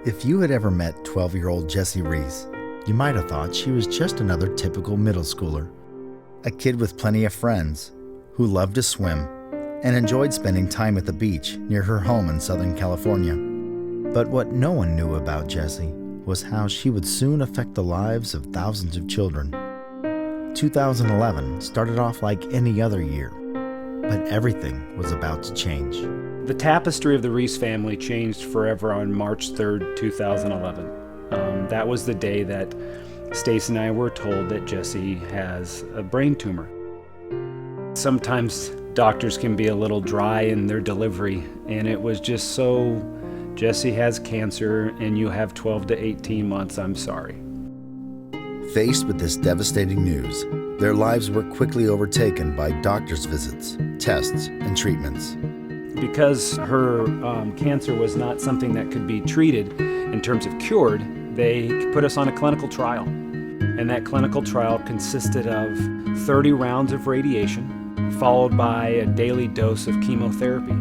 If you had ever met 12-year-old Jessie Rees, you might have thought she was just another typical middle schooler. A kid with plenty of friends, who loved to swim and enjoyed spending time at the beach near her home in Southern California. But what no one knew about Jessie was how she would soon affect the lives of thousands of children. 2011 started off like any other year, but everything was about to change. The tapestry of the Rees family changed forever on March 3rd, 2011. That was the day that Stace and I were told that Jessie has a brain tumor. Sometimes doctors can be a little dry in their delivery, and it was just so, Jessie has cancer and you have 12 to 18 months, I'm sorry. Faced with this devastating news, their lives were quickly overtaken by doctor's visits, tests, and treatments. Because her cancer was not something that could be treated in terms of cured, they put us on a clinical trial. And that clinical trial consisted of 30 rounds of radiation, followed by a daily dose of chemotherapy.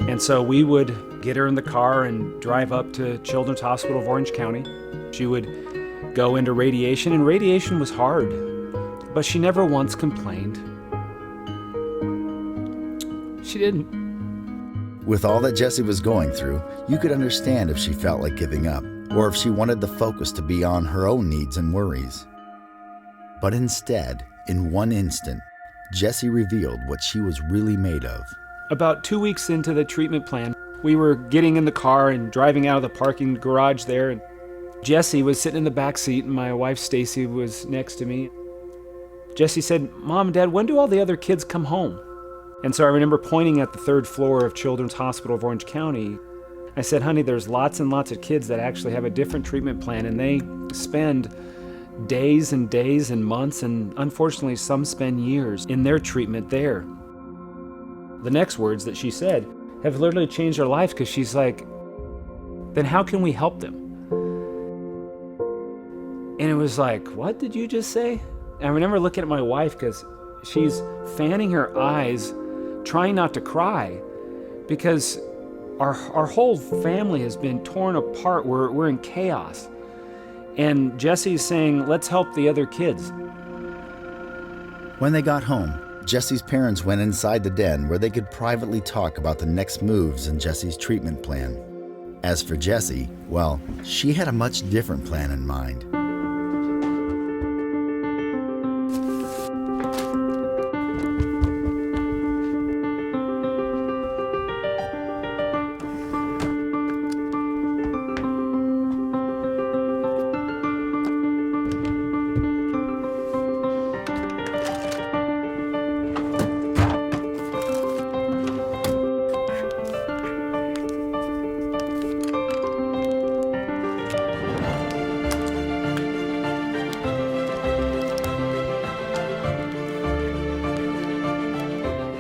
And so we would get her in the car and drive up to Children's Hospital of Orange County. She would go into radiation, and radiation was hard, but she never once complained. She didn't. With all that Jessie was going through, you could understand if she felt like giving up, or if she wanted the focus to be on her own needs and worries. But instead, in one instant, Jessie revealed what she was really made of. About 2 weeks into the treatment plan, we were getting in the car and driving out of the parking garage there, and Jessie was sitting in the back seat, and my wife Stacy was next to me. Jessie said, "Mom and Dad, when do all the other kids come home?" And so I remember pointing at the third floor of Children's Hospital of Orange County. I said, "Honey, there's lots and lots of kids that actually have a different treatment plan, and they spend days and days and months, and unfortunately some spend years in their treatment there." The next words that she said have literally changed our lives, because she's like, "Then how can we help them?" And it was like, "What did you just say?" And I remember looking at my wife, because she's fanning her eyes, trying not to cry, because our whole family has been torn apart. We're in chaos. And Jessie's saying, "Let's help the other kids." When they got home, Jessie's parents went inside the den where they could privately talk about the next moves in Jessie's treatment plan. As for Jessie, well, she had a much different plan in mind.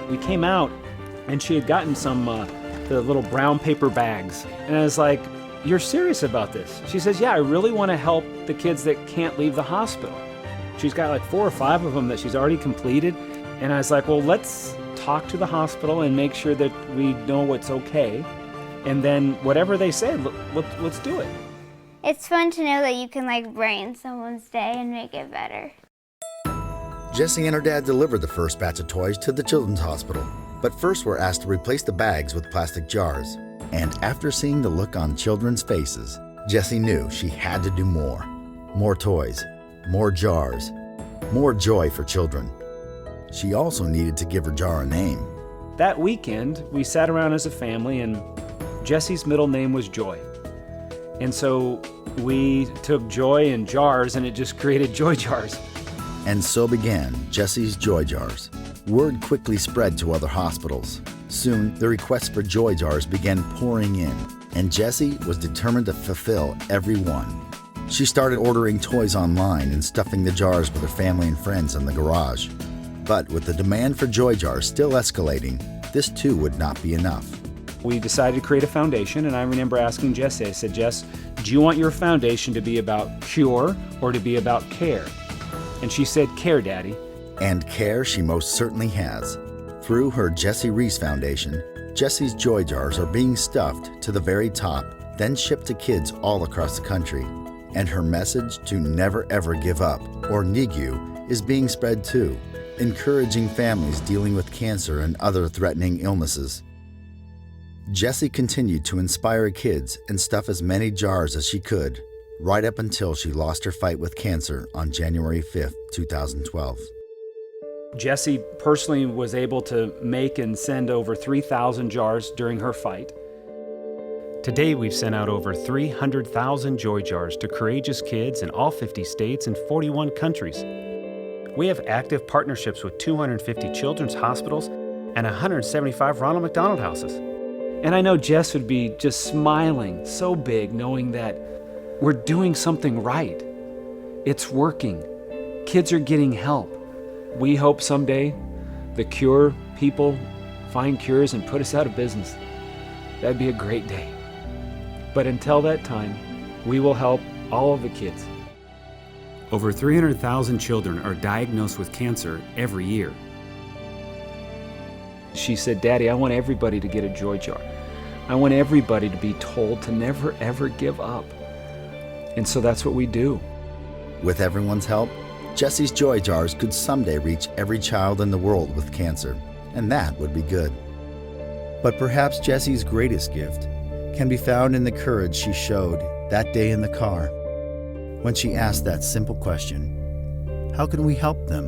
We came out, and she had gotten some the little brown paper bags. And I was like, "You're serious about this?" She says, "Yeah, I really want to help the kids that can't leave the hospital." She's got like 4 or 5 of them that she's already completed. And I was like, "Well, let's talk to the hospital and make sure that we know what's okay. And then whatever they say, let's do it." It's fun to know that you can brighten someone's day and make it better. Jessie and her dad delivered the first batch of toys to the Children's Hospital, but first were asked to replace the bags with plastic jars. And after seeing the look on children's faces, Jessie knew she had to do more. More toys, more jars, more joy for children. She also needed to give her jar a name. That weekend, we sat around as a family, and Jessie's middle name was Joy. And so we took Joy and jars, and it just created JoyJars. And so began Jessie's JoyJars. Word quickly spread to other hospitals. Soon, the requests for JoyJars began pouring in, and Jessie was determined to fulfill every one. She started ordering toys online and stuffing the jars with her family and friends in the garage. But with the demand for JoyJars still escalating, this too would not be enough. We decided to create a foundation, and I remember asking Jessie, I said, "Jess, do you want your foundation to be about cure or to be about care?" And she said, "Care, Daddy." And care she most certainly has. Through her Jessie Rees Foundation, Jessie's JoyJars are being stuffed to the very top then shipped to kids all across the country. And her message to never ever give up, or NEGU, is being spread too, encouraging families dealing with cancer and other threatening illnesses. Jessie continued to inspire kids and stuff as many jars as she could, right up until she lost her fight with cancer on January 5th, 2012. Jessie personally was able to make and send over 3,000 jars during her fight. To date, we've sent out over 300,000 JoyJars to courageous kids in all 50 states and 41 countries. We have active partnerships with 250 children's hospitals and 175 Ronald McDonald houses. And I know Jess would be just smiling so big knowing that we're doing something right. It's working. Kids are getting help. We hope someday the cure people find cures and put us out of business. That'd be a great day. But until that time, we will help all of the kids. Over 300,000 children are diagnosed with cancer every year. She said, "Daddy, I want everybody to get a JoyJar. I want everybody to be told to never ever give up." And so that's what we do. With everyone's help, Jessie's JoyJars could someday reach every child in the world with cancer, and that would be good. But perhaps Jessie's greatest gift can be found in the courage she showed that day in the car when she asked that simple question: how can we help them?